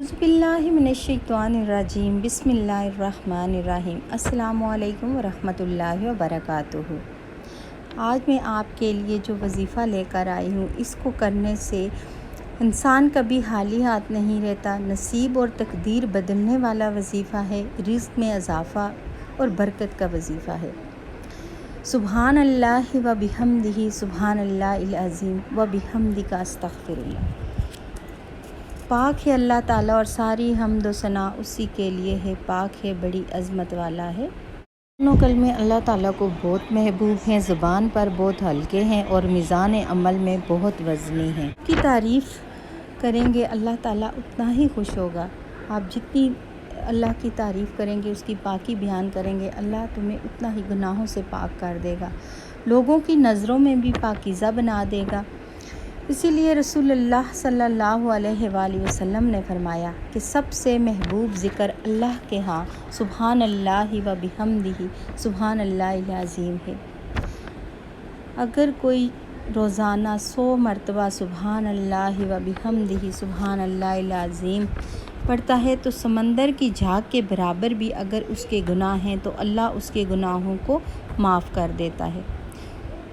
बिस्मिल्लाहिमिनश्शैतानिर्रजीम बिस्मिल्लाहिर्रहमानिर्रहीम अस्सलामु अलैकुम वरहमतुल्लाहि वबरकातुहू। आज मैं आपके लिए जो वज़ीफ़ा लेकर आई हूँ, इसको करने से इंसान कभी खाली हाथ नहीं रहता। नसीब और तकदीर बदलने वाला वज़ीफ़ा है। रिज़्क़ में इज़ाफ़ा और बरकत का वज़ीफ़ा है। सुबहान अल्लाह व बिहम्दिही सुबहान अल्लाहिल अज़ीम व बिहम्दिका अस्तग़फ़िरुल्लाह। पाक है अल्लाह ताला और सारी हम्द व सना उसी के लिए है। पाक है, बड़ी अज़मत वाला है। दोनों कलमे अल्लाह ताला को बहुत महबूब हैं, ज़ुबान पर बहुत हल्के हैं और मीज़ान अमल में बहुत वज़नी हैं। की तारीफ़ करेंगे अल्लाह ताला उतना ही खुश होगा। आप जितनी अल्लाह की तारीफ़ करेंगे, उसकी पाकी बयान करेंगे, अल्लाह तुम्हें उतना ही गुनाहों से पाक कर देगा, लोगों की नज़रों में भी पाकीज़ा बना देगा। इसीलिए रसूलुल्लाह सल्लल्लाहु अलैहि वसल्लम ने फरमाया कि सबसे महबूब ज़िक्र अल्लाह के यहाँ सुबहान अल्लाह व बिहम्दिही सुबहान अल्लाहिल अज़ीम है। अगर कोई रोज़ाना 100 मरतबा सुबहान अल्लाह व बिहम्दिही सुबहान अल्लाहिल अज़ीम पढ़ता है तो समंदर की झाग के बराबर भी अगर उसके गुनाह हैं तो अल्लाह उसके गुनाहों को माफ़ कर देता है।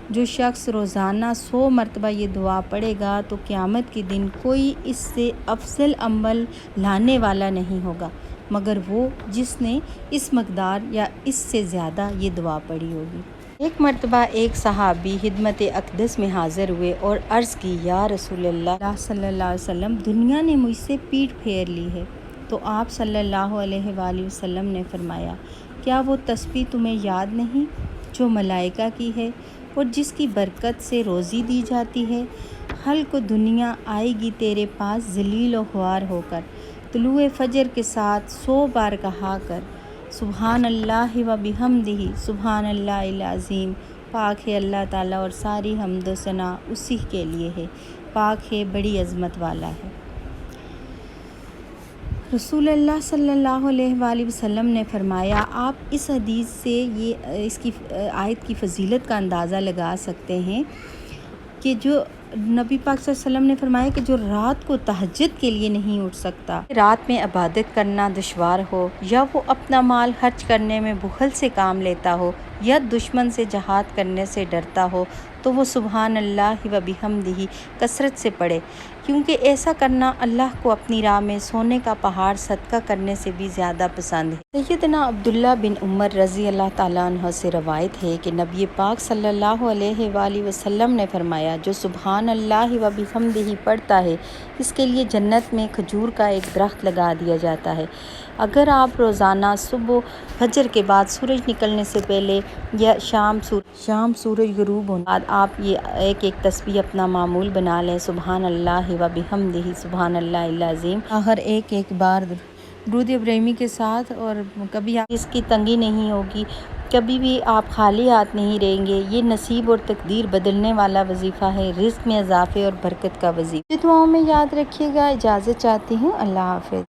जो शख्स रोज़ाना 100 मरतबा ये दुआ पढ़ेगा तो क़यामत के दिन कोई इससे अफजल अमल लाने वाला नहीं होगा मगर वो जिसने इस मकदार या इससे ज़्यादा ये दुआ पढ़ी होगी। एक मरतबा एक सहाबी खिदमत अक़दस में हाज़िर हुए और अर्ज़ की, या रसूलल्लाह सल्लल्लाहु अलैहि वसल्लम, दुनिया ने मुझसे पीठ फेर ली है। तो आप सल्लल्लाहु अलैहि वसल्लम ने फरमाया, क्या वो तस्बीह तुम्हें याद नहीं जो मलाइका की है और जिसकी बरकत से रोज़ी दी जाती है? कल को दुनिया आएगी तेरे पास ज़लील व ख्वार होकर, तुलूए फजर के साथ 100 बार कहा कर सुबहान अल्लाह व बिहम्दिही सुबहान अल्लाहिल अज़ीम। पाक है अल्लाह ताला और सारी हम्द व सना उसी के लिए है। पाक है, बड़ी अज़मत वाला है। रसूलुल्लाह सल्लल्लाहु अलैहि वसल्लम ने फरमाया, आप इस हदीस से इसकी आयत की फ़जीलत का अंदाज़ा लगा सकते हैं कि जो नबी पाक सल्लल्लाहु अलैहि वसल्लम ने फरमाया कि जो रात को तहज्जुद के लिए नहीं उठ सकता, रात में इबादत करना दुश्वार हो, या वो अपना माल खर्च करने में बुखल से काम लेता हो, या दुश्मन से जहाद करने से डरता हो, तो वो सुबहान अल्लाह व बिहम्दिही कसरत से पढ़े, क्योंकि ऐसा करना अल्लाह को अपनी राह में सोने का पहाड़ सदका करने से भी ज़्यादा पसंद है। सैयदना अब्दुल्ला बिन उमर रज़ी अल्लाह ताला अन्हु से रवायत है कि नबी पाक सल्लल्लाहु अलैहि वसल्लम ने फरमाया, जो सुबहान अल्लाह व बिहम्दिही पढ़ता है, इसके लिए जन्नत में खजूर का एक दरख्त लगा दिया जाता है। अगर आप रोज़ाना सुबह फजर के बाद सूरज निकलने से पहले या शाम सूरज गुरूब होने बाद आप ये एक तस्बीह अपना मामूल बना लें, सुबहान अल्लाह व बिहम्दिही सुबहान अल्लाहिल अज़ीम, हर एक बार दुरूद इब्राहिमी के साथ, और कभी आप इसकी तंगी नहीं होगी, कभी भी आप खाली हाथ नहीं रहेंगे। ये नसीब और तकदीर बदलने वाला वजीफ़ा है। रिज़्क़ में इज़ाफ़े और बरकत का वजीफ़ा। दुआओं में याद रखिएगा। इजाज़त चाहती हूँ। अल्लाह हाफ़िज़।